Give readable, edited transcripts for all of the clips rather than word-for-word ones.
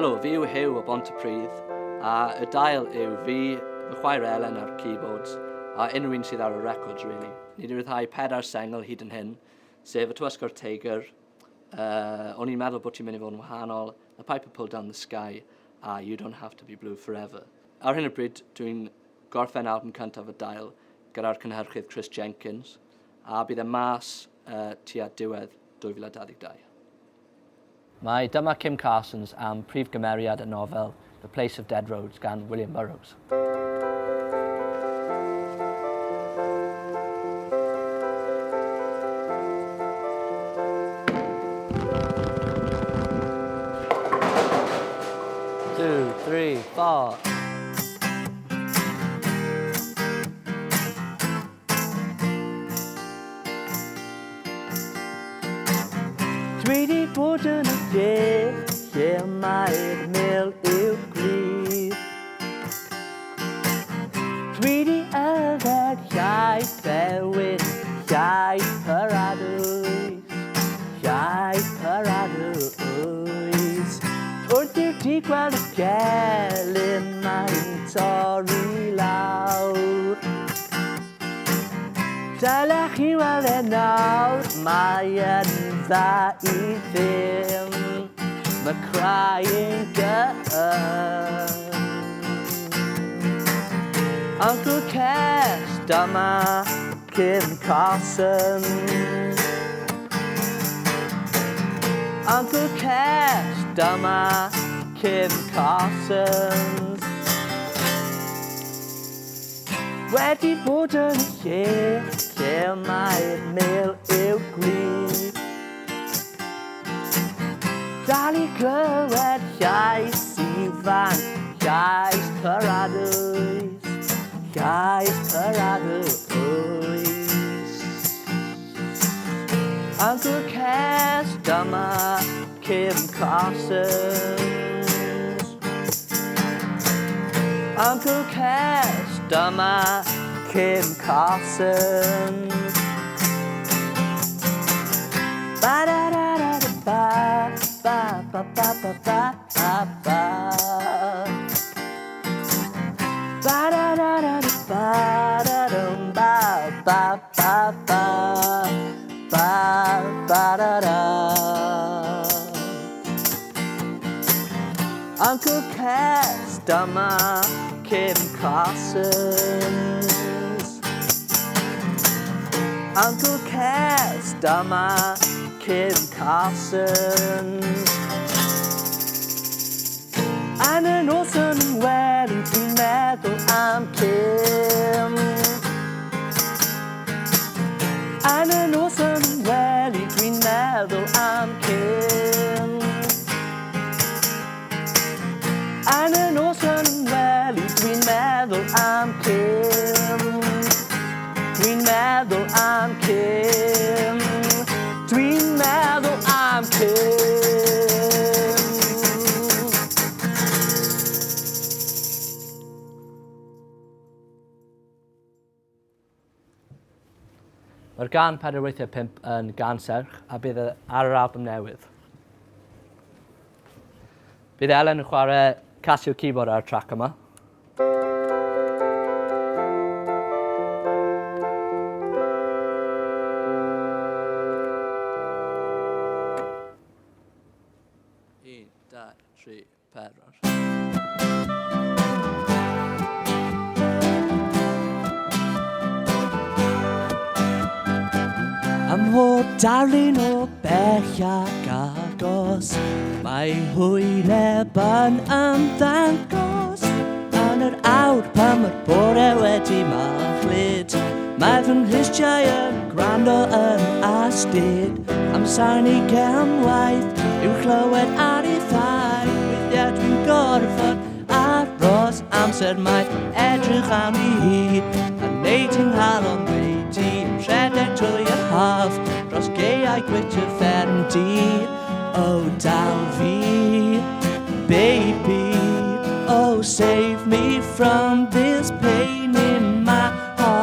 Helo, fi yw Huw o Bontypridd, a y Dail yw fi, fy chwaer Elen ar keyboards, a unrhyw un sydd ar y records, really. Ni wedi rhyddhau 4 sengl hyd yn hyn, sef y Twysgwr Teigr, o'n i'n meddwl bod ti'n mynd i fod yn wahanol, A Piper Pulled Down the Sky, a You Don't Have to Be Blue Forever. Ar hyn o bryd, dwi'n gorffen album cyntaf y Dail gyda'r cynhyrchydd Chris Jenkins, a bydd e mas tua diwedd 2022. Mae Dyma Kim Carsons am prif gymeriad y nofel The Place of Dead Roads gan William Burroughs. Two, three, four. Dwi di bod yn y lle mae'r mil i'w glir. Dwi di yfed llaeth bewyn, llaeth paradwys, llaeth paradwys. Wrth i'r di gweld y gelyn mae'n torri lawr. Dylech chi weld e nawr, mae yn dda I ddim, mae crying gun. Uncle Cash, Dyma Kim Carsons. Uncle Cash, Dyma Kim Carsons. Wedi bod yn lle mae'r mil i'w glir. Dal I glywed llais ifan, llais paradwys, llais paradwys. Uncle Cass, Dyma Kim Carsons. Uncle Cass, Dyma Kim Carsons. Ba-da-da-da-da-ba, ba-ba-ba-ba-ba-ba. Ba-da-da-da-da-ba-da-dum-ba-ba-ba-ba. Ba-ba-da-da. Uncle Cass, Dyma Kim Carsons. Uncle Cass, Dyma Kim Carsons. And yn noson yn wely dwi'n meddwl am Kim. And yn noson yn wely dwi'n meddwl am Kim. And yn noson yn wely dwi'n meddwl am Kim. Dwi'n meddwl am Kim. Dwi'n meddwl am Kim. Mae'r gan Weithiau 5 yn gan serch a bydd ar yr album newydd. Bydd Elen yn chwarae Casio keyboard ar y track yma. Un, dau, tri, pedwar. Am hob darlun o bell ac agos, mae hwyneb yn ymddangos. Yn yr awr pan mae'r bore wedi machlyd, mae fy nghristiau yn gwrando yn astud. Amser ni cymwaith yw clywed ar ei thai, weithiau dwi'n gorfod aros amser mae edrych am ei hyd, a neud yng nghalon wedi yn rhedeg trwy yr haf, dros gaeau gwitr fferm di. Oh, dal fi, baby, oh, save me from this pain in my heart.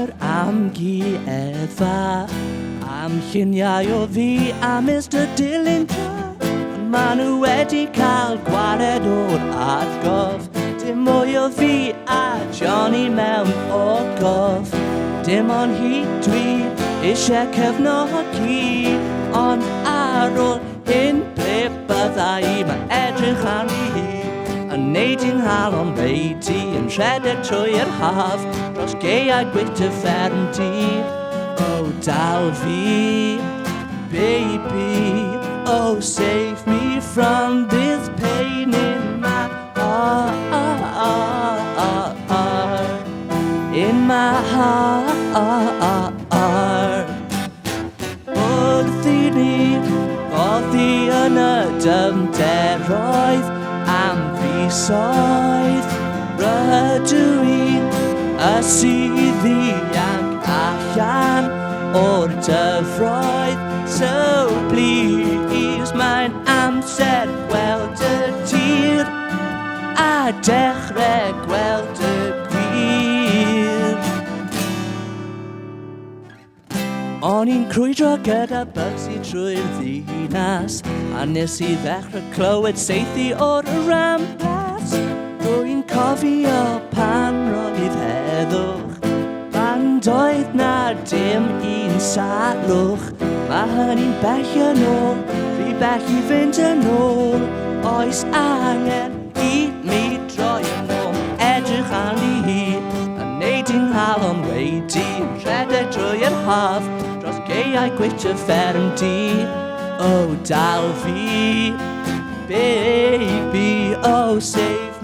yr amgueddfa. Am lluniau o fi a Mr Dylan Ond maen nhw wedi cael gwared o'r atgof. Dim mwy o fi a Johnny mewn ogof. Dim ond hi dwi eisiau cefnogi. Ond ar ôl hyn pe byddai mae edrych arni hi yn neud i'n halon reidi yn rhedeg trwy'r haf dros geiau gwyta fferm di. Oh, dal fi, baby. Oh, save me from this pain in my heart. In my heart. Wrth i ni goddi yn y dyfnderoedd am fisoedd. Rydw i y sydd ianc allan o'r dyfroedd. So please mae'n amser gweld y tir a dechrau gweld y gwir. O'n i'n crwydro gyda Bugsy trwy'r ddinas a nes i ddechrau clywed seithi o'r rampas. Rwy'n cofio pan roedd heddwch pan doedd na dim un salwch. Mae hynny'n bell yn ôl, fi bell i fynd yn ôl. Oes angen i mi droi yn ôl, edrych arni hi yn neud i'n halon wedi yn rhedeg drwy'r haf dros geiau gwyta fferm di. Oh, dal fi, baby, oh, save